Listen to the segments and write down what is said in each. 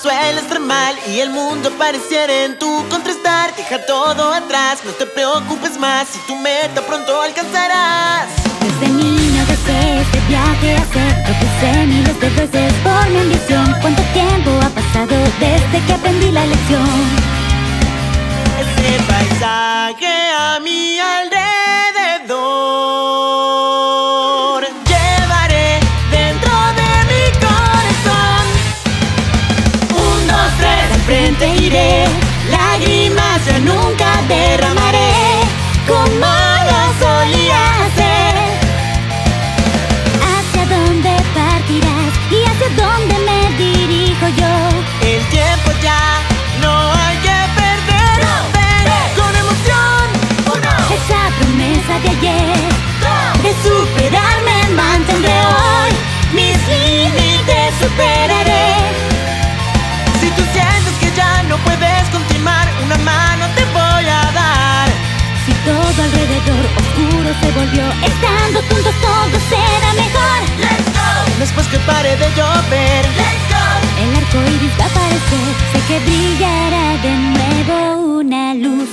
suele estar mal y el mundo pareciera en tu contrastar. Deja todo atrás, no te preocupes más, si tu meta pronto alcanzarás. Desde niño deseé este viaje hacer, propuse miles de veces por mi ambición. ¿Cuánto tiempo ha pasado desde que aprendí la lección? Ese paisaje a mi alrededor llevaré dentro de mi corazón. 1, 2, 3, al frente iré, lágrimas ya nunca derramaré, como lo solía hacer. ¿Hacia dónde partirás y hacia dónde me dirijo yo? El tiempo ya no hay que perder. Ven con emoción. 1, Esa promesa de ayer, 2, de superarme mantendré hoy, mis límites superaré. si tú sientes que ya no puedes continuar, una mano te voy a dar. Si todo alrededor oscuro se volvió, estando juntos todo será mejor. Let's go. Después que pare de llover, let's go. El arco iris va a aparecer, sé que brillará de nuevo una luz.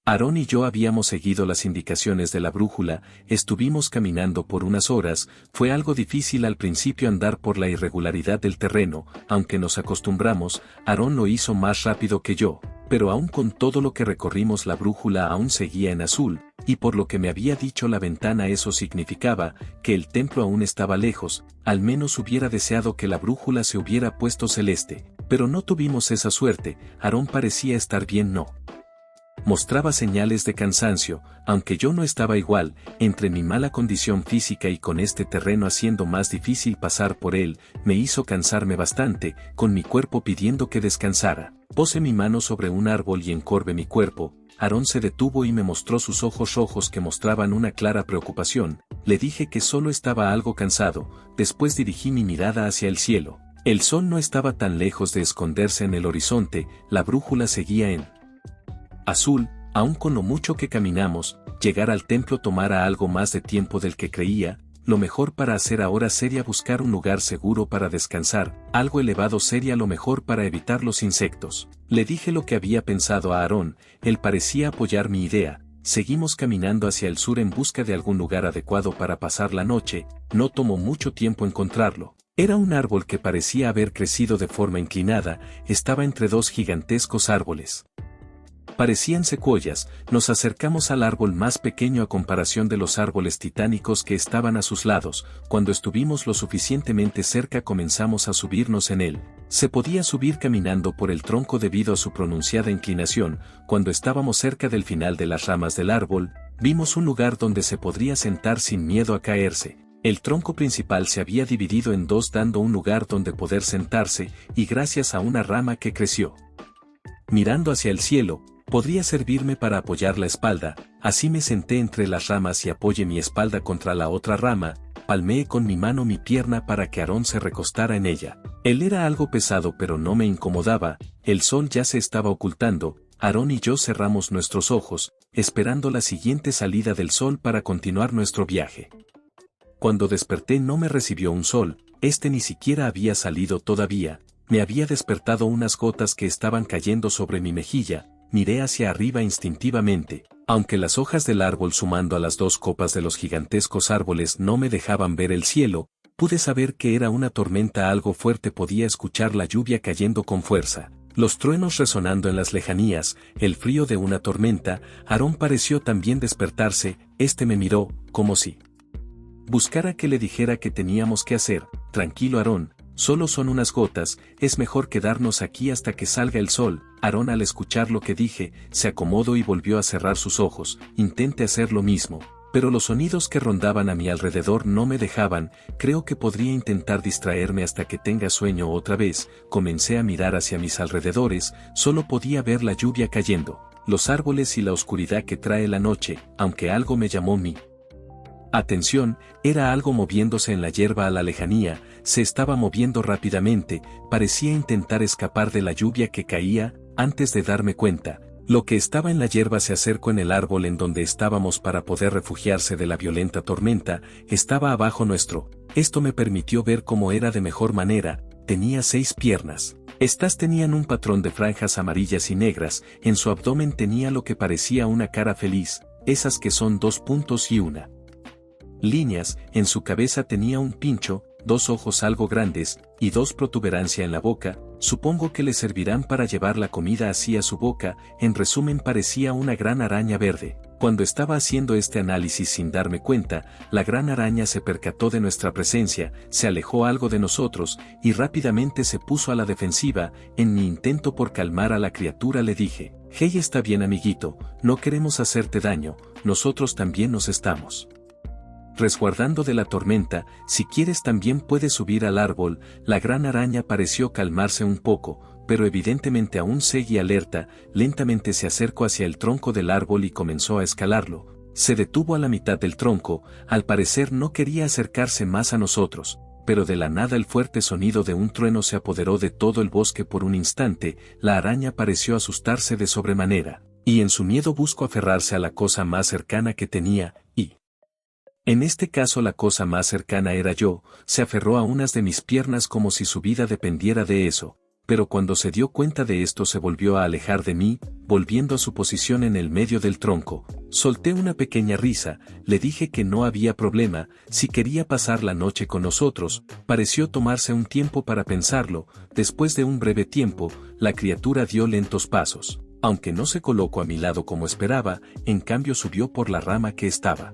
Aarón y yo habíamos seguido las indicaciones de la brújula, estuvimos caminando por unas horas, fue algo difícil al principio andar por la irregularidad del terreno, aunque nos acostumbramos, Aarón lo hizo más rápido que yo, pero aún con todo lo que recorrimos la brújula aún seguía en azul, y por lo que me había dicho la ventana eso significaba que el templo aún estaba lejos, al menos hubiera deseado que la brújula se hubiera puesto celeste, pero no tuvimos esa suerte, Aarón parecía estar bien no. Mostraba señales de cansancio, aunque yo no estaba igual, entre mi mala condición física y con este terreno haciendo más difícil pasar por él, me hizo cansarme bastante, con mi cuerpo pidiendo que descansara. Pose mi mano sobre un árbol y encorvé mi cuerpo. Aarón se detuvo y me mostró sus ojos rojos que mostraban una clara preocupación. Le dije que solo estaba algo cansado, después dirigí mi mirada hacia el cielo. El sol no estaba tan lejos de esconderse en el horizonte, la brújula seguía en azul, aun con lo mucho que caminamos, llegar al templo tomará algo más de tiempo del que creía, lo mejor para hacer ahora sería buscar un lugar seguro para descansar, algo elevado sería lo mejor para evitar los insectos. Le dije lo que había pensado a Aarón, él parecía apoyar mi idea, seguimos caminando hacia el sur en busca de algún lugar adecuado para pasar la noche, no tomó mucho tiempo encontrarlo. Era un árbol que parecía haber crecido de forma inclinada, estaba entre dos gigantescos árboles. Parecían secuoyas, nos acercamos al árbol más pequeño a comparación de los árboles titánicos que estaban a sus lados, cuando estuvimos lo suficientemente cerca comenzamos a subirnos en él. Se podía subir caminando por el tronco debido a su pronunciada inclinación, cuando estábamos cerca del final de las ramas del árbol, vimos un lugar donde se podría sentar sin miedo a caerse. El tronco principal se había dividido en dos dando un lugar donde poder sentarse, y gracias a una rama que creció. Mirando hacia el cielo, podría servirme para apoyar la espalda, así me senté entre las ramas y apoyé mi espalda contra la otra rama, palmeé con mi mano mi pierna para que Aarón se recostara en ella. Él era algo pesado pero no me incomodaba, el sol ya se estaba ocultando, Aarón y yo cerramos nuestros ojos, esperando la siguiente salida del sol para continuar nuestro viaje. Cuando desperté no me recibió un sol, este ni siquiera había salido todavía, me había despertado unas gotas que estaban cayendo sobre mi mejilla. Miré hacia arriba instintivamente, aunque las hojas del árbol sumando a las dos copas de los gigantescos árboles no me dejaban ver el cielo, pude saber que era una tormenta algo fuerte, podía escuchar la lluvia cayendo con fuerza, los truenos resonando en las lejanías, el frío de una tormenta. Aarón pareció también despertarse, este me miró, como si buscara que le dijera que teníamos que hacer. Tranquilo Aarón, solo son unas gotas, es mejor quedarnos aquí hasta que salga el sol. Aarón al escuchar lo que dije, se acomodó y volvió a cerrar sus ojos, intenté hacer lo mismo, pero los sonidos que rondaban a mi alrededor no me dejaban, creo que podría intentar distraerme hasta que tenga sueño otra vez, comencé a mirar hacia mis alrededores, solo podía ver la lluvia cayendo, los árboles y la oscuridad que trae la noche, aunque algo me llamó mi atención, era algo moviéndose en la hierba a la lejanía, se estaba moviendo rápidamente, parecía intentar escapar de la lluvia que caía. Antes de darme cuenta, Lo que estaba en la hierba se acercó en el árbol en donde estábamos para poder refugiarse de la violenta tormenta, estaba abajo nuestro. Esto me permitió ver cómo era de mejor manera, tenía 6 piernas. Estas tenían un patrón de franjas amarillas y negras, en su abdomen tenía lo que parecía una cara feliz, esas que son 2 puntos y una líneas, en su cabeza tenía un pincho, 2 ojos algo grandes, y 2 protuberancia en la boca, supongo que le servirán para llevar la comida así a su boca, en resumen parecía una gran araña verde. Cuando estaba haciendo este análisis sin darme cuenta, la gran araña se percató de nuestra presencia, se alejó algo de nosotros, y rápidamente se puso a la defensiva. En mi intento por calmar a la criatura le dije, «Hey, está bien amiguito, no queremos hacerte daño, nosotros también nos estamos resguardando de la tormenta, si quieres también puedes subir al árbol». La gran araña pareció calmarse un poco, pero evidentemente aún seguía alerta, lentamente se acercó hacia el tronco del árbol y comenzó a escalarlo. Se detuvo a la mitad del tronco, al parecer no quería acercarse más a nosotros, pero de la nada el fuerte sonido de un trueno se apoderó de todo el bosque por un instante, la araña pareció asustarse de sobremanera, y en su miedo buscó aferrarse a la cosa más cercana que tenía, y en este caso la cosa más cercana era yo, se aferró a unas de mis piernas como si su vida dependiera de eso, pero cuando se dio cuenta de esto se volvió a alejar de mí, volviendo a su posición en el medio del tronco. Solté una pequeña risa, le dije que no había problema, si quería pasar la noche con nosotros, pareció tomarse un tiempo para pensarlo, después de un breve tiempo, la criatura dio lentos pasos, aunque no se colocó a mi lado como esperaba, en cambio subió por la rama que estaba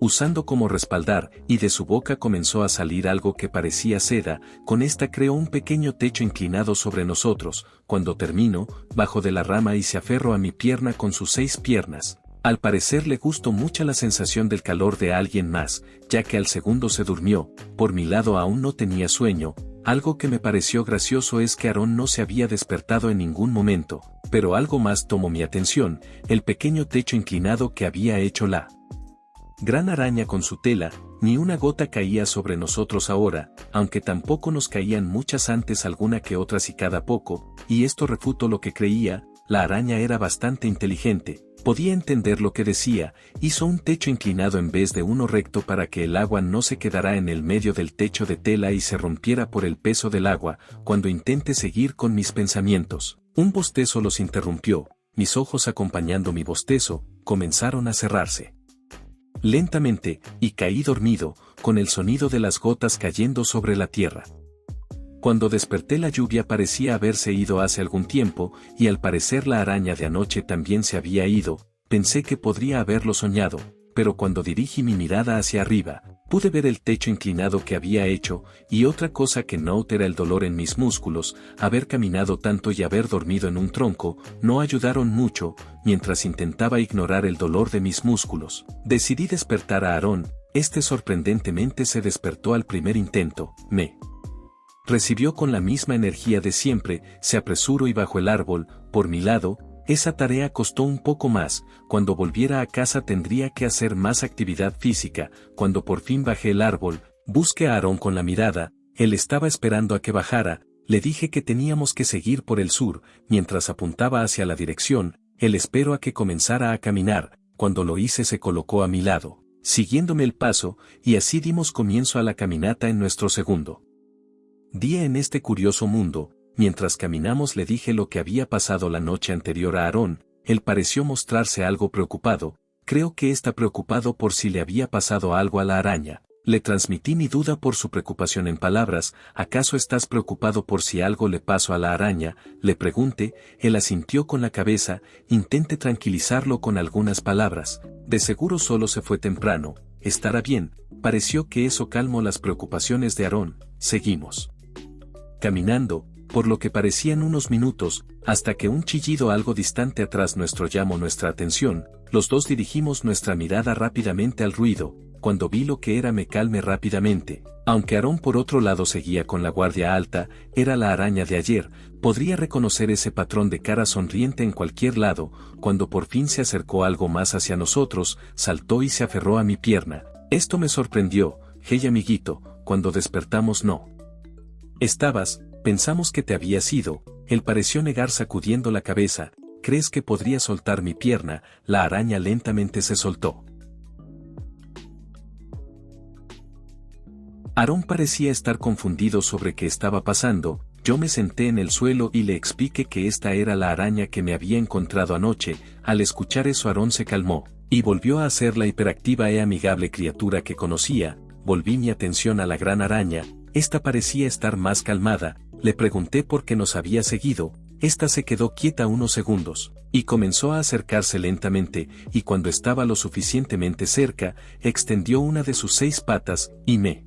usando como respaldar, y de su boca comenzó a salir algo que parecía seda, con esta creó un pequeño techo inclinado sobre nosotros. Cuando terminó, bajó de la rama y se aferró a mi pierna con sus 6 piernas. Al parecer le gustó mucho la sensación del calor de alguien más, ya que al segundo se durmió. Por mi lado aún no tenía sueño. Algo que me pareció gracioso es que Aarón no se había despertado en ningún momento, pero algo más tomó mi atención, el pequeño techo inclinado que había hecho la gran araña con su tela. Ni una gota caía sobre nosotros ahora, aunque tampoco nos caían muchas antes, alguna que otras y cada poco, y esto refutó lo que creía. La araña era bastante inteligente, podía entender lo que decía, hizo un techo inclinado en vez de uno recto para que el agua no se quedara en el medio del techo de tela y se rompiera por el peso del agua. Cuando intenté seguir con mis pensamientos, un bostezo los interrumpió, mis ojos acompañando mi bostezo, comenzaron a cerrarse lentamente, y caí dormido, con el sonido de las gotas cayendo sobre la tierra. Cuando desperté la lluvia parecía haberse ido hace algún tiempo, y al parecer la araña de anoche también se había ido. Pensé que podría haberlo soñado, pero cuando dirigí mi mirada hacia arriba, pude ver el techo inclinado que había hecho, y otra cosa que noté era el dolor en mis músculos. Haber caminado tanto y haber dormido en un tronco no ayudaron mucho. Mientras intentaba ignorar el dolor de mis músculos, decidí despertar a Aarón. Este sorprendentemente se despertó al primer intento, me recibió con la misma energía de siempre, se apresuró y bajó el árbol. Por mi lado, esa tarea costó un poco más. Cuando volviera a casa tendría que hacer más actividad física. Cuando por fin bajé el árbol, busqué a Aarón con la mirada, él estaba esperando a que bajara. Le dije que teníamos que seguir por el sur. Mientras apuntaba hacia la dirección, él esperó a que comenzara a caminar. Cuando lo hice se colocó a mi lado, siguiéndome el paso, y así dimos comienzo a la caminata en nuestro segundo día en este curioso mundo. Mientras caminamos le dije lo que había pasado la noche anterior a Aarón. Él pareció mostrarse algo preocupado, creo que está preocupado por si le había pasado algo a la araña. Le transmití mi duda por su preocupación en palabras. ¿Acaso estás preocupado por si algo le pasó a la araña?, le pregunté. Él asintió con la cabeza. Intenté tranquilizarlo con algunas palabras. De seguro solo se fue temprano, estará bien. Pareció que eso calmó las preocupaciones de Aarón. Seguimos caminando, por lo que parecían unos minutos, hasta que un chillido algo distante atrás nuestro llamó nuestra atención. Los dos dirigimos nuestra mirada rápidamente al ruido. Cuando vi lo que era me calmé rápidamente. Aunque Aarón por otro lado seguía con la guardia alta, era la araña de ayer. Podría reconocer ese patrón de cara sonriente en cualquier lado. Cuando por fin se acercó algo más hacia nosotros, saltó y se aferró a mi pierna. Esto me sorprendió. Hey amiguito, cuando despertamos no estabas, pensamos que te habías ido. Él pareció negar sacudiendo la cabeza. ¿crees que podría soltar mi pierna? La araña lentamente se soltó. Aarón parecía estar confundido sobre qué estaba pasando. Yo me senté en el suelo y le expliqué que esta era la araña que me había encontrado anoche. Al escuchar eso Aarón se calmó, y volvió a ser la hiperactiva e amigable criatura que conocía. Volví mi atención a la gran araña, esta parecía estar más calmada. Le pregunté por qué nos había seguido. Esta se quedó quieta unos segundos, y comenzó a acercarse lentamente, y cuando estaba lo suficientemente cerca, extendió una de sus 6 patas, y me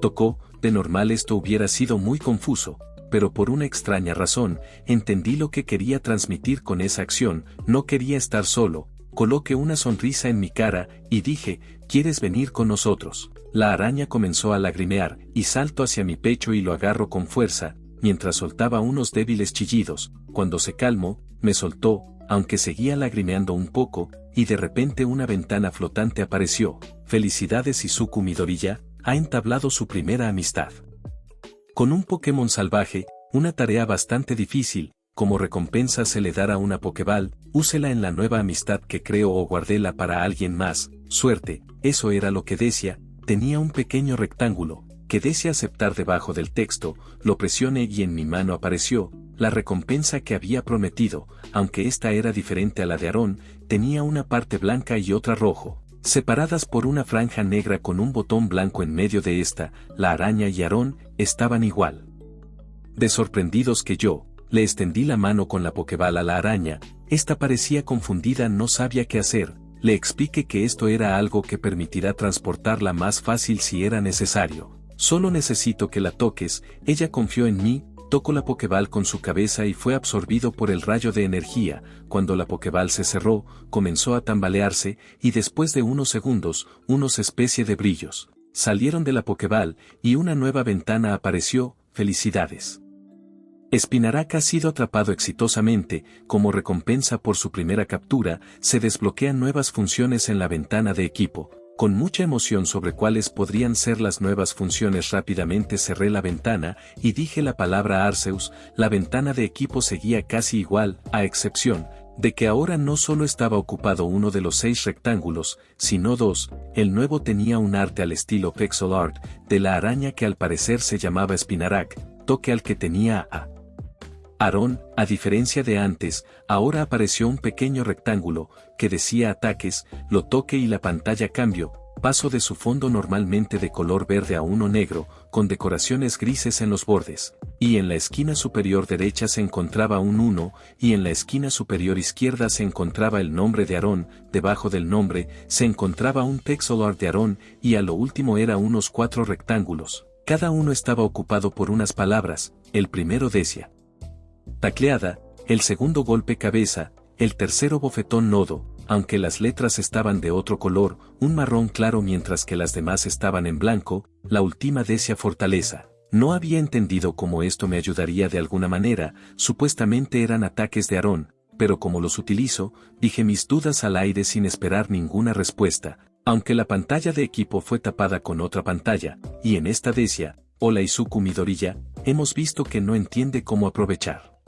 tocó. De normal esto hubiera sido muy confuso, pero por una extraña razón, entendí lo que quería transmitir con esa acción. No quería estar solo. Coloqué una sonrisa en mi cara, y dije, ¿quieres venir con nosotros? La araña comenzó a lagrimear, y saltó hacia mi pecho y lo agarró con fuerza, mientras soltaba unos débiles chillidos. Cuando se calmó, me soltó, aunque seguía lagrimeando un poco, y de repente una ventana flotante apareció. Felicidades, Izuku Midoriya, ha entablado su primera amistad con un Pokémon salvaje, una tarea bastante difícil. Como recompensa se le dará una Pokéball, úsela en la nueva amistad que creo o guardéla para alguien más. Suerte, eso era lo que decía. Tenía un pequeño rectángulo, que desea aceptar debajo del texto. Lo presioné y en mi mano apareció la recompensa que había prometido, aunque esta era diferente a la de Aarón. Tenía una parte blanca y otra rojo, separadas por una franja negra con un botón blanco en medio de esta. La araña y Aarón estaban igual de sorprendidos que yo. Le extendí la mano con la Pokéball a la araña. Esta parecía confundida, no sabía qué hacer. Le expliqué que esto era algo que permitirá transportarla más fácil si era necesario. Solo necesito que la toques. Ella confió en mí. Tocó la Pokéball con su cabeza y fue absorbido por el rayo de energía. Cuando la Pokéball se cerró, comenzó a tambalearse, y después de unos segundos, unos especie de brillos salieron de la Pokéball, y una nueva ventana apareció. Felicidades. Spinarak ha sido atrapado exitosamente. Como recompensa por su primera captura, se desbloquean nuevas funciones en la ventana de equipo. Con mucha emoción sobre cuáles podrían ser las nuevas funciones, rápidamente cerré la ventana y dije la palabra Arceus. La ventana de equipo seguía casi igual, a excepción de que ahora no solo estaba ocupado uno de los 6 rectángulos, sino 2. El nuevo tenía un arte al estilo pixel art de la araña que al parecer se llamaba Spinarak, toque al que tenía a Aarón. A diferencia de antes, ahora apareció un pequeño rectángulo que decía ataques. Lo toqué y la pantalla cambió. Paso de su fondo normalmente de color verde a uno negro, con decoraciones grises en los bordes. Y en la esquina superior derecha se encontraba un 1, y en la esquina superior izquierda se encontraba el nombre de Aarón. Debajo del nombre se encontraba un pixel art de Aarón, y a lo último era unos 4 rectángulos. Cada uno estaba ocupado por unas palabras. El primero decía tacleada, el segundo golpe cabeza, el tercero bofetón nodo, aunque las letras estaban de otro color, un marrón claro, mientras que las demás estaban en blanco. La última decía fortaleza. No había entendido cómo esto me ayudaría de alguna manera. Supuestamente eran ataques de Aarón, pero como los utilizo, dije mis dudas al aire sin esperar ninguna respuesta, aunque la pantalla de equipo fue tapada con otra pantalla, y en esta decía, hola Izuku Midoriya, hemos visto que no entiende cómo aprovechar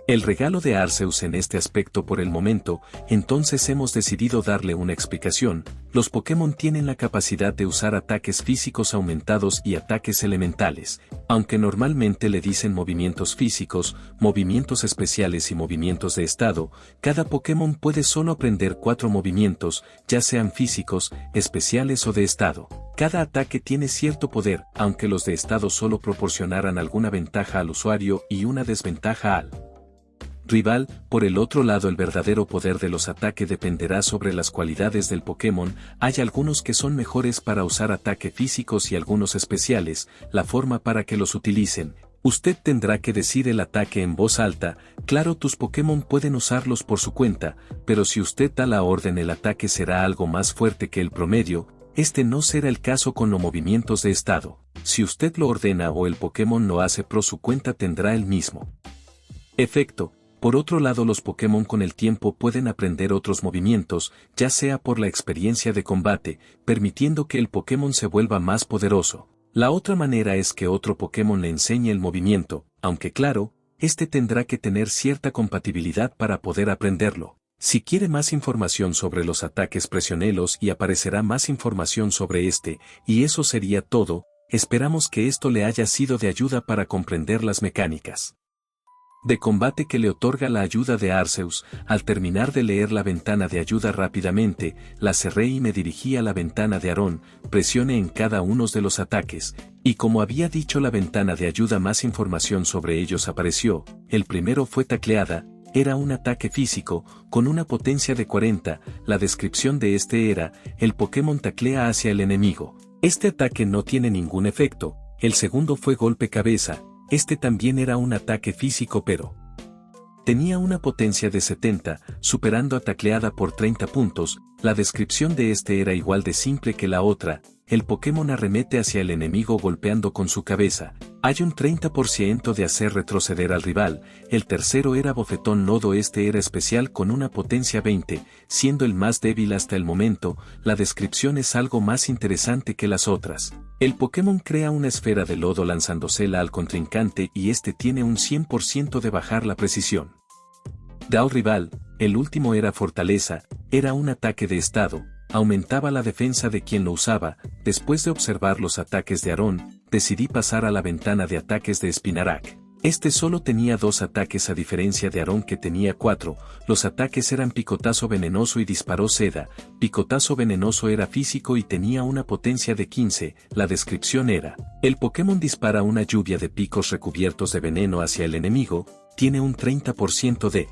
el regalo de Arceus en este aspecto por el momento. Entonces hemos decidido darle una explicación. Los Pokémon tienen la capacidad de usar ataques físicos aumentados y ataques elementales, aunque normalmente le dicen movimientos físicos, movimientos especiales y movimientos de estado. Cada Pokémon puede solo aprender 4 movimientos, ya sean físicos, especiales o de estado. Cada ataque tiene cierto poder, aunque los de estado solo proporcionarán alguna ventaja al usuario y una desventaja al rival. Por el otro lado, el verdadero poder de los ataques dependerá sobre las cualidades del Pokémon. Hay algunos que son mejores para usar ataques físicos y algunos especiales. La forma para que los utilicen, usted tendrá que decir el ataque en voz alta. Claro, tus Pokémon pueden usarlos por su cuenta, pero si usted da la orden, el ataque será algo más fuerte que el promedio. Este no será el caso con los movimientos de estado. Si usted lo ordena o el Pokémon lo hace por su cuenta, tendrá el mismo efecto. Por otro lado, los Pokémon con el tiempo pueden aprender otros movimientos, ya sea por la experiencia de combate, permitiendo que el Pokémon se vuelva más poderoso. La otra manera es que otro Pokémon le enseñe el movimiento, aunque claro, este tendrá que tener cierta compatibilidad para poder aprenderlo. Si quiere más información sobre los ataques presionelos y aparecerá más información sobre este, y eso sería todo, esperamos que esto le haya sido de ayuda para comprender las mecánicas de combate que le otorga la ayuda de Arceus. Al terminar de leer la ventana de ayuda rápidamente, la cerré y me dirigí a la ventana de Aarón, presione en cada uno de los ataques, y como había dicho la ventana de ayuda más información sobre ellos apareció. El primero fue tacleada, era un ataque físico, con una potencia de 40, la descripción de este era, el Pokémon taclea hacia el enemigo. Este ataque no tiene ningún efecto. El segundo fue golpe cabeza. Este también era un ataque físico pero tenía una potencia de 70, superando a tacleada por 30 puntos, la descripción de este era igual de simple que la otra, el Pokémon arremete hacia el enemigo golpeando con su cabeza, hay un 30% de hacer retroceder al rival, el tercero era bofetón lodo, este era especial con una potencia 20, siendo el más débil hasta el momento, la descripción es algo más interesante que las otras. El Pokémon crea una esfera de lodo lanzándosela al contrincante y este tiene un 100% de bajar la precisión al rival. El último era fortaleza, era un ataque de estado, aumentaba la defensa de quien lo usaba. Después de observar los ataques de Aarón, decidí pasar a la ventana de ataques de Spinarak. Este solo tenía 2 ataques a diferencia de Aarón que tenía 4, los ataques eran picotazo venenoso y disparó seda, picotazo venenoso era físico y tenía una potencia de 15, la descripción era, el Pokémon dispara una lluvia de picos recubiertos de veneno hacia el enemigo, tiene un 30% de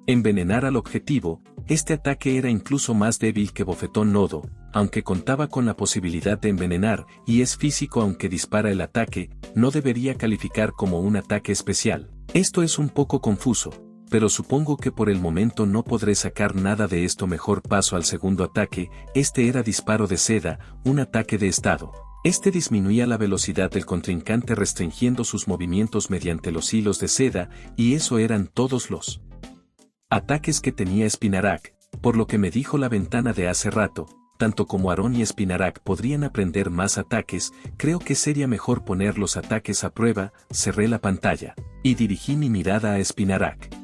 envenenar al objetivo. Este ataque era incluso más débil que bofetón nodo, aunque contaba con la posibilidad de envenenar, y es físico aunque dispara el ataque, no debería calificar como un ataque especial. Esto es un poco confuso, pero supongo que por el momento no podré sacar nada de esto. Mejor paso al segundo ataque, este era disparo de seda, un ataque de estado. Este disminuía la velocidad del contrincante restringiendo sus movimientos mediante los hilos de seda, y eso eran todos los ataques que tenía Spinarak, por lo que me dijo la ventana de hace rato, tanto como Aarón y Spinarak podrían aprender más ataques, creo que sería mejor poner los ataques a prueba. Cerré la pantalla, y dirigí mi mirada a Spinarak.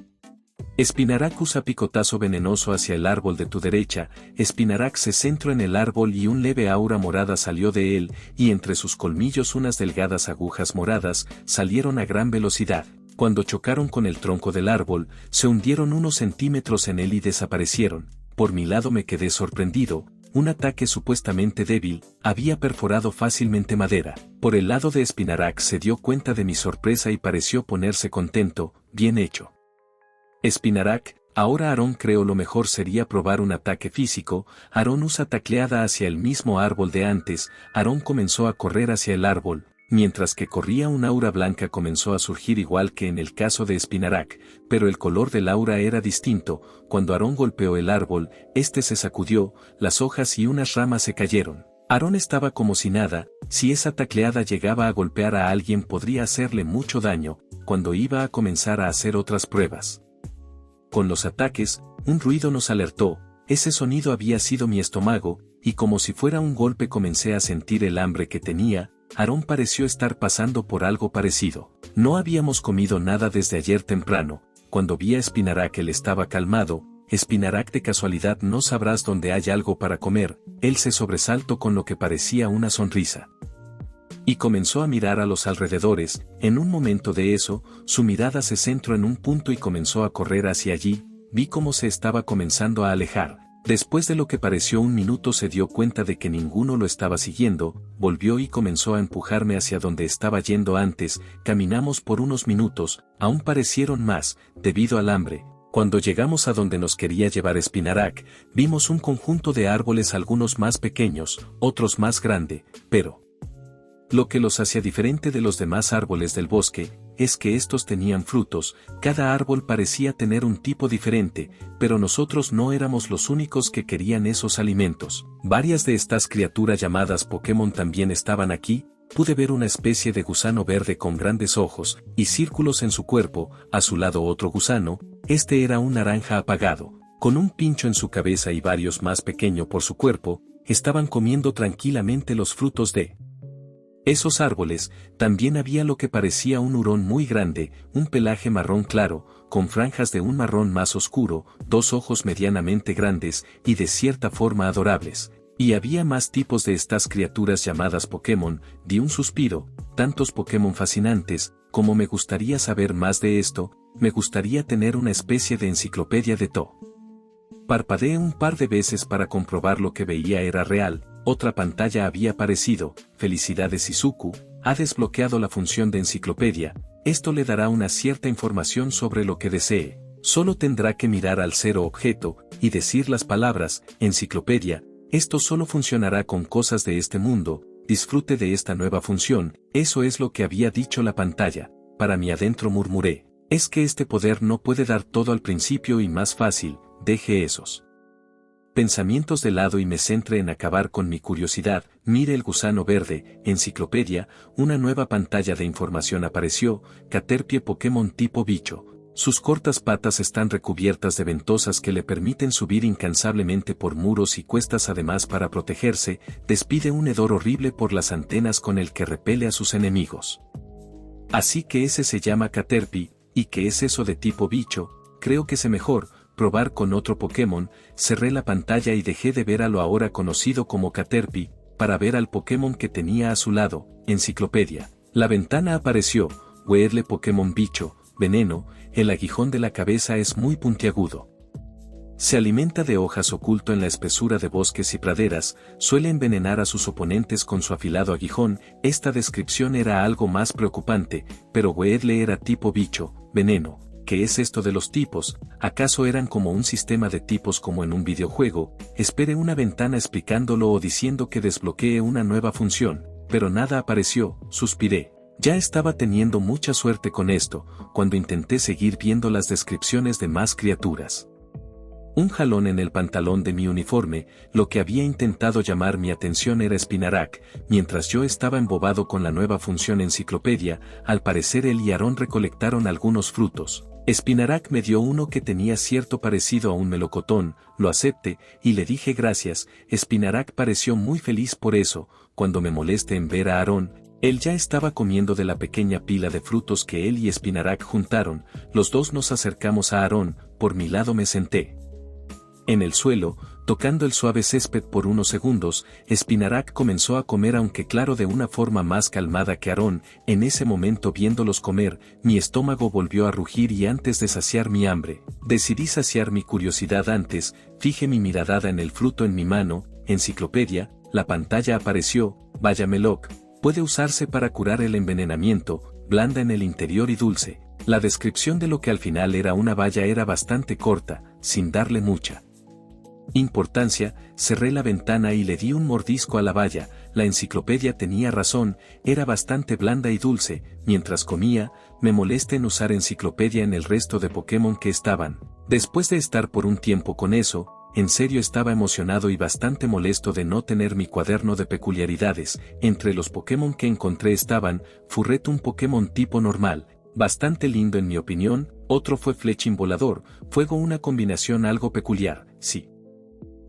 Spinarak usa picotazo venenoso hacia el árbol de tu derecha, Spinarak se centró en el árbol y un leve aura morada salió de él, y entre sus colmillos unas delgadas agujas moradas salieron a gran velocidad. Cuando chocaron con el tronco del árbol, se hundieron unos centímetros en él y desaparecieron. Por mi lado me quedé sorprendido, un ataque supuestamente débil, había perforado fácilmente madera. Por el lado de Spinarak se dio cuenta de mi sorpresa y pareció ponerse contento, bien hecho. Spinarak, ahora Aarón creo lo mejor sería probar un ataque físico. Aarón usa tacleada hacia el mismo árbol de antes, Aarón comenzó a correr hacia el árbol. Mientras que corría un aura blanca comenzó a surgir igual que en el caso de Spinarak, pero el color del aura era distinto. Cuando Aarón golpeó el árbol, este se sacudió, las hojas y unas ramas se cayeron. Aarón estaba como si nada, si esa tacleada llegaba a golpear a alguien podría hacerle mucho daño, cuando iba a comenzar a hacer otras pruebas. Con los ataques, un ruido nos alertó, ese sonido había sido mi estómago, y como si fuera un golpe comencé a sentir el hambre que tenía. Aarón pareció estar pasando por algo parecido. No habíamos comido nada desde ayer temprano. Cuando vi a Spinarak él estaba calmado. Spinarak, de casualidad no sabrás dónde hay algo para comer. Él se sobresaltó con lo que parecía una sonrisa. Y comenzó a mirar a los alrededores. En un momento de eso, su mirada se centró en un punto y comenzó a correr hacia allí. Vi cómo se estaba comenzando a alejar. Después de lo que pareció un minuto se dio cuenta de que ninguno lo estaba siguiendo, volvió y comenzó a empujarme hacia donde estaba yendo antes. Caminamos por unos minutos, aún parecieron más, debido al hambre. Cuando llegamos a donde nos quería llevar Spinarak, vimos un conjunto de árboles, algunos más pequeños, otros más grande, pero lo que los hacía diferente de los demás árboles del bosque, es que estos tenían frutos. Cada árbol parecía tener un tipo diferente, pero nosotros no éramos los únicos que querían esos alimentos. Varias de estas criaturas llamadas Pokémon también estaban aquí. Pude ver una especie de gusano verde con grandes ojos y círculos en su cuerpo, a su lado otro gusano, este era un naranja apagado, con un pincho en su cabeza y varios más pequeño por su cuerpo, estaban comiendo tranquilamente los frutos de Esos árboles, también había lo que parecía un hurón muy grande, un pelaje marrón claro, con franjas de un marrón más oscuro, 2 ojos medianamente grandes y de cierta forma adorables. Y había más tipos de estas criaturas llamadas Pokémon. Di un suspiro, tantos Pokémon fascinantes, como me gustaría saber más de esto, me gustaría tener una especie de enciclopedia de todo. Parpadeé un par de veces para comprobar lo que veía era real. Otra pantalla había aparecido. Felicidades Izuku, ha desbloqueado la función de enciclopedia. Esto le dará una cierta información sobre lo que desee. Solo tendrá que mirar al 0 objeto y decir las palabras enciclopedia. Esto solo funcionará con cosas de este mundo. Disfrute de esta nueva función. Eso es lo que había dicho la pantalla. Para mí adentro murmuré. Es que este poder no puede dar todo al principio y más fácil. Deje esos pensamientos de lado y me centre en acabar con mi curiosidad. Mire el gusano verde, enciclopedia, una nueva pantalla de información apareció. Caterpie Pokémon tipo bicho. Sus cortas patas están recubiertas de ventosas que le permiten subir incansablemente por muros y cuestas. Además, para protegerse, despide un hedor horrible por las antenas con el que repele a sus enemigos. Así que ese se llama Caterpie. ¿Y qué es eso de tipo bicho? Creo que sé mejor probar con otro Pokémon. Cerré la pantalla y dejé de ver a lo ahora conocido como Caterpie, para ver al Pokémon que tenía a su lado, enciclopedia. La ventana apareció. Weedle Pokémon bicho, veneno, el aguijón de la cabeza es muy puntiagudo. Se alimenta de hojas oculto en la espesura de bosques y praderas, suele envenenar a sus oponentes con su afilado aguijón. Esta descripción era algo más preocupante, pero Weedle era tipo bicho, veneno. ¿Qué es esto de los tipos? ¿Acaso eran como un sistema de tipos como en un videojuego? Esperé una ventana explicándolo o diciendo que desbloqueé una nueva función, pero nada apareció. Suspiré. Ya estaba teniendo mucha suerte con esto, cuando intenté seguir viendo las descripciones de más criaturas. Un jalón en el pantalón de mi uniforme, lo que había intentado llamar mi atención era Spinarak. Mientras yo estaba embobado con la nueva función enciclopedia, al parecer él y Aaron recolectaron algunos frutos. Spinarak me dio uno que tenía cierto parecido a un melocotón, lo acepté, y le dije gracias. Spinarak pareció muy feliz por eso. Cuando me molesté en ver a Aaron, él ya estaba comiendo de la pequeña pila de frutos que él y Spinarak juntaron. Los dos nos acercamos a Aaron, por mi lado me senté en el suelo, tocando el suave césped por unos segundos. Spinarak comenzó a comer, aunque claro, de una forma más calmada que Aaron. En ese momento, viéndolos comer, mi estómago volvió a rugir y antes de saciar mi hambre, decidí saciar mi curiosidad antes. Fijé mi mirada en el fruto en mi mano, enciclopedia. La pantalla apareció. Vaya Meloc, puede usarse para curar el envenenamiento, blanda en el interior y dulce. La descripción de lo que al final era una baya era bastante corta, sin darle mucha importancia. Cerré la ventana y le di un mordisco a la baya. La enciclopedia tenía razón, era bastante blanda y dulce. Mientras comía, me molesté en usar enciclopedia en el resto de Pokémon que estaban. Después de estar por un tiempo con eso, en serio estaba emocionado y bastante molesto de no tener mi cuaderno de peculiaridades. Entre los Pokémon que encontré estaban Furret, un Pokémon tipo normal, bastante lindo en mi opinión. Otro fue Flechín volador, fuego, una combinación algo peculiar, sí.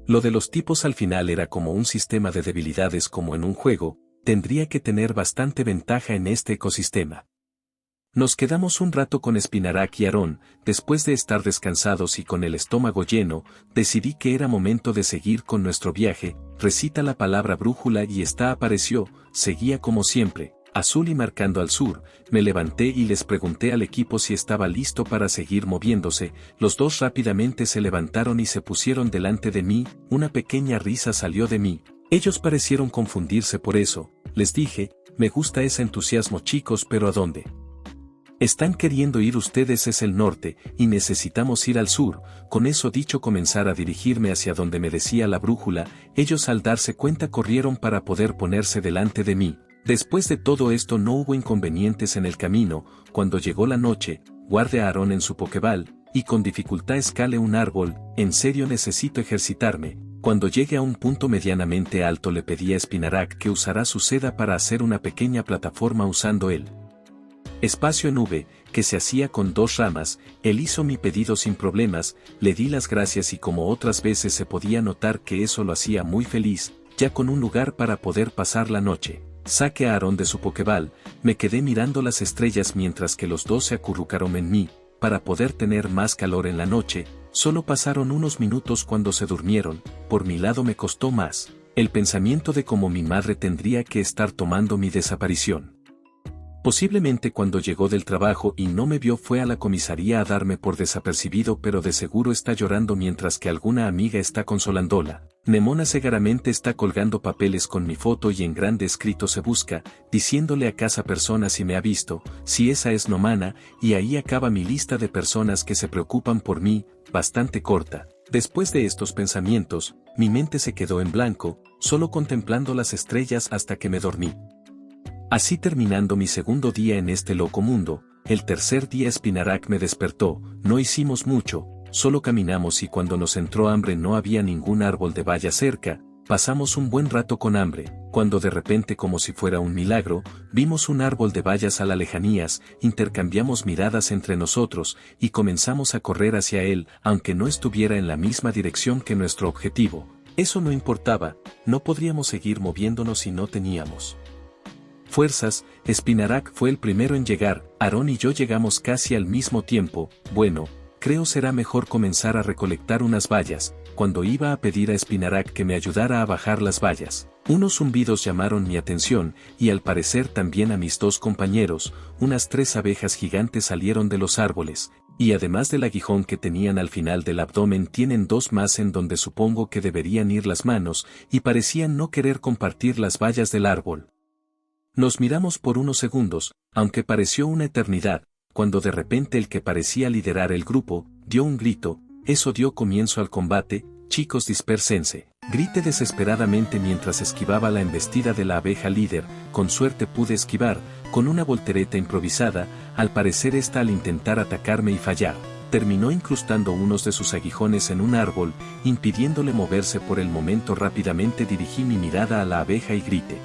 Lo de los tipos al final era como un sistema de debilidades como en un juego. Tendría que tener bastante ventaja en este ecosistema. Nos quedamos un rato con Spinarak y Aaron. Después de estar descansados y con el estómago lleno, decidí que era momento de seguir con nuestro viaje. Recita la palabra brújula y esta apareció. Seguía como siempre, azul y marcando al sur. Me levanté y les pregunté al equipo si estaba listo para seguir moviéndose. Los dos rápidamente se levantaron y se pusieron delante de mí. Una pequeña risa salió de mí. Ellos parecieron confundirse por eso. Les dije, me gusta ese entusiasmo, chicos, pero ¿a dónde están queriendo ir ustedes? Es el norte, y necesitamos ir al sur. Con eso dicho, comenzar a dirigirme hacia donde me decía la brújula. Ellos, al darse cuenta, corrieron para poder ponerse delante de mí. Después de todo esto no hubo inconvenientes en el camino. Cuando llegó la noche, guardé a Aaron en su Pokéball, y con dificultad escalé un árbol. En serio necesito ejercitarme. Cuando llegue a un punto medianamente alto le pedí a Spinarak que usara su seda para hacer una pequeña plataforma usando el espacio en V, que se hacía con 2 ramas. Él hizo mi pedido sin problemas, le di las gracias y como otras veces se podía notar que eso lo hacía muy feliz, ya con un lugar para poder pasar la noche. saqué a Aarón de su pokeball, me quedé mirando las estrellas mientras que los dos se acurrucaron en mí, para poder tener más calor en la noche. Solo pasaron unos minutos cuando se durmieron, por mi lado me costó más, el pensamiento de cómo mi madre tendría que estar tomando mi desaparición. Posiblemente cuando llegó del trabajo y no me vio fue a la comisaría a darme por desapercibido, pero de seguro está llorando mientras que alguna amiga está consolándola. Nemona Segaramente está colgando papeles con mi foto y en grande escrito se busca, diciéndole a cada persona si me ha visto, si esa es Nomana, y ahí acaba mi lista de personas que se preocupan por mí, bastante corta. Después de estos pensamientos, mi mente se quedó en blanco, solo contemplando las estrellas hasta que me dormí. Así terminando mi segundo día en este loco mundo, el tercer día Spinarak me despertó, no hicimos mucho, solo caminamos y cuando nos entró hambre no había ningún árbol de baya cerca, pasamos un buen rato con hambre, cuando de repente como si fuera un milagro, vimos un árbol de bayas a la lejanías, intercambiamos miradas entre nosotros y comenzamos a correr hacia él, aunque no estuviera en la misma dirección que nuestro objetivo. Eso no importaba, no podríamos seguir moviéndonos si no teníamos fuerzas. Spinarak fue el primero en llegar, Aarón y yo llegamos casi al mismo tiempo. Bueno, creo será mejor comenzar a recolectar unas bayas. Cuando iba a pedir a Spinarak que me ayudara a bajar las bayas, unos zumbidos llamaron mi atención, y al parecer también a mis dos compañeros. Unas 3 abejas gigantes salieron de los árboles, y además del aguijón que tenían al final del abdomen tienen 2 más en donde supongo que deberían ir las manos, y parecían no querer compartir las bayas del árbol. Nos miramos por unos segundos, aunque pareció una eternidad, cuando de repente el que parecía liderar el grupo, dio un grito. Eso dio comienzo al combate. Chicos, dispérsense. Grité desesperadamente mientras esquivaba la embestida de la abeja líder. Con suerte pude esquivar, con una voltereta improvisada, al parecer esta al intentar atacarme y fallar, terminó incrustando unos de sus aguijones en un árbol, impidiéndole moverse por el momento. Rápidamente dirigí mi mirada a la abeja y grité.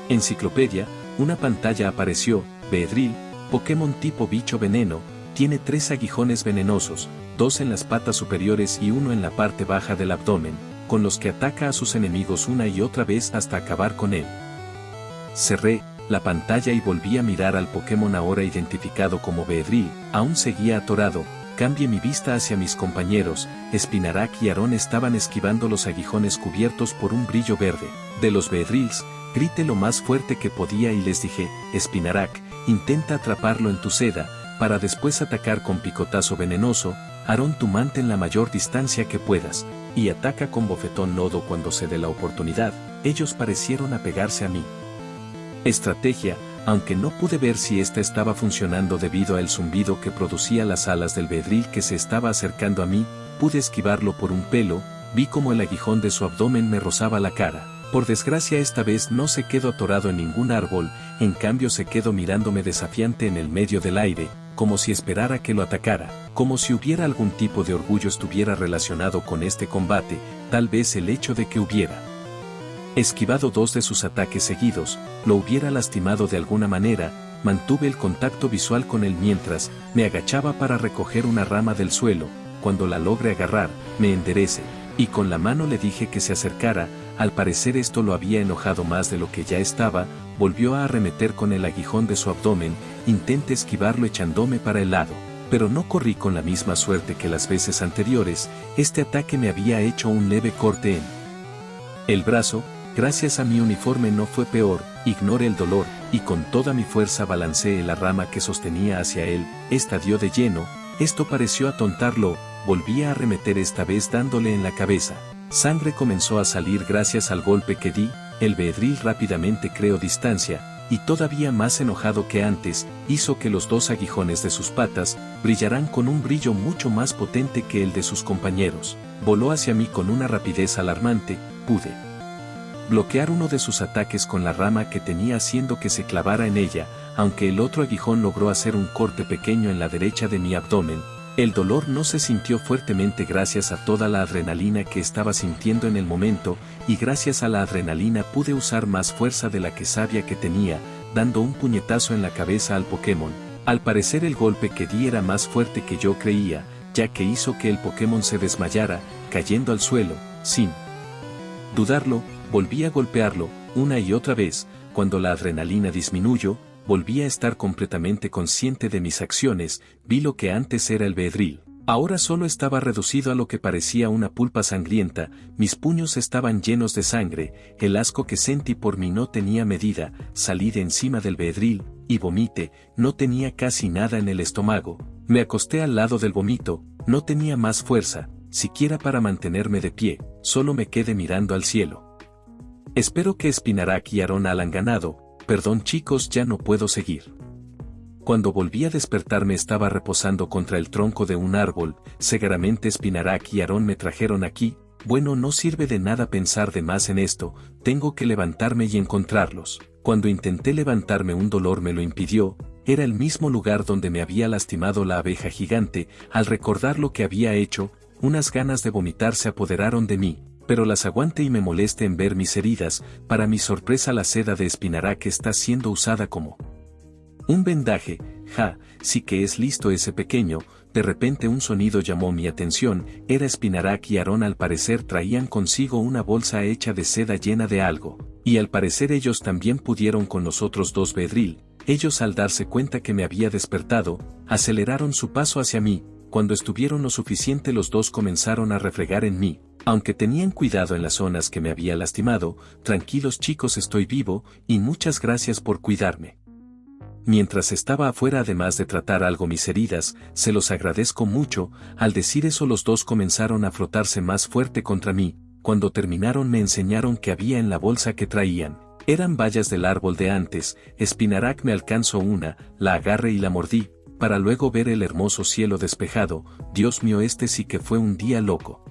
Enciclopedia, una pantalla apareció. Beedrill, Pokémon tipo bicho veneno, tiene 3 aguijones venenosos, 2 en las patas superiores y 1 en la parte baja del abdomen, con los que ataca a sus enemigos una y otra vez hasta acabar con él. Cerré la pantalla y volví a mirar al Pokémon ahora identificado como Beedrill, aún seguía atorado. Cambié mi vista hacia mis compañeros. Spinarak y Aarón estaban esquivando los aguijones cubiertos por un brillo verde de los Beedrills. Grité lo más fuerte que podía y les dije: Spinarak, intenta atraparlo en tu seda, para después atacar con picotazo venenoso. Aarón, tú mantén la mayor distancia que puedas, y ataca con bofetón lodo cuando se dé la oportunidad. Ellos parecieron apegarse a mí. Estrategia, aunque no pude ver si esta estaba funcionando debido al zumbido que producía las alas del Beedrill que se estaba acercando a mí, pude esquivarlo por un pelo. Vi como el aguijón de su abdomen me rozaba la cara. Por desgracia esta vez no se quedó atorado en ningún árbol, en cambio se quedó mirándome desafiante en el medio del aire, como si esperara que lo atacara, como si hubiera algún tipo de orgullo estuviera relacionado con este combate, tal vez el hecho de que hubiera esquivado 2 de sus ataques seguidos, lo hubiera lastimado de alguna manera. Mantuve el contacto visual con él mientras me agachaba para recoger una rama del suelo. Cuando la logré agarrar, me enderecé, y con la mano le dije que se acercara. Al parecer esto lo había enojado más de lo que ya estaba. Volvió a arremeter con el aguijón de su abdomen. Intenté esquivarlo echándome para el lado, pero no corrí con la misma suerte que las veces anteriores. Este ataque me había hecho un leve corte en el brazo. Gracias a mi uniforme no fue peor. Ignoré el dolor, y con toda mi fuerza balanceé la rama que sostenía hacia él. Esta dio de lleno. Esto pareció atontarlo. Volví a arremeter esta vez dándole en la cabeza. Sangre comenzó a salir gracias al golpe que di. El Beedrill rápidamente creó distancia, y todavía más enojado que antes, hizo que los 2 aguijones de sus patas brillaran con un brillo mucho más potente que el de sus compañeros. Voló hacia mí con una rapidez alarmante. Pude bloquear uno de sus ataques con la rama que tenía haciendo que se clavara en ella, aunque el otro aguijón logró hacer un corte pequeño en la derecha de mi abdomen. El dolor no se sintió fuertemente gracias a toda la adrenalina que estaba sintiendo en el momento, y gracias a la adrenalina pude usar más fuerza de la que sabía que tenía, dando un puñetazo en la cabeza al Pokémon. Al parecer el golpe que di era más fuerte que yo creía, ya que hizo que el Pokémon se desmayara, cayendo al suelo. Sin dudarlo, volví a golpearlo, una y otra vez, cuando la adrenalina disminuyó, volví a estar completamente consciente de mis acciones, vi lo que antes era el Beedrill. Ahora solo estaba reducido a lo que parecía una pulpa sangrienta, mis puños estaban llenos de sangre, el asco que sentí por mí no tenía medida, salí de encima del Beedrill, y vomité, no tenía casi nada en el estómago, me acosté al lado del vómito, no tenía más fuerza, siquiera para mantenerme de pie, solo me quedé mirando al cielo. Espero que Spinarak y Aaron hayan ganado, perdón chicos ya no puedo seguir. Cuando volví a despertarme estaba reposando contra el tronco de un árbol, seguramente Spinarak y Aaron me trajeron aquí, bueno no sirve de nada pensar de más en esto, tengo que levantarme y encontrarlos. Cuando intenté levantarme un dolor me lo impidió, era el mismo lugar donde me había lastimado la abeja gigante, al recordar lo que había hecho, unas ganas de vomitar se apoderaron de mí, pero las aguanté y me molesté en ver mis heridas, para mi sorpresa la seda de Spinarak está siendo usada como un vendaje, sí que es listo ese pequeño, de repente un sonido llamó mi atención, era Spinarak y Aaron al parecer traían consigo una bolsa hecha de seda llena de algo, y al parecer ellos también pudieron con los otros dos Beedrill, ellos al darse cuenta que me había despertado, aceleraron su paso hacia mí, cuando estuvieron lo suficiente los dos comenzaron a refregar en mí, aunque tenían cuidado en las zonas que me había lastimado, tranquilos chicos estoy vivo, y muchas gracias por cuidarme. Mientras estaba afuera además de tratar algo mis heridas, se los agradezco mucho, al decir eso los dos comenzaron a frotarse más fuerte contra mí, cuando terminaron me enseñaron que había en la bolsa que traían. Eran bayas del árbol de antes, Spinarak me alcanzó una, la agarré y la mordí, para luego ver el hermoso cielo despejado, Dios mío este sí que fue un día loco.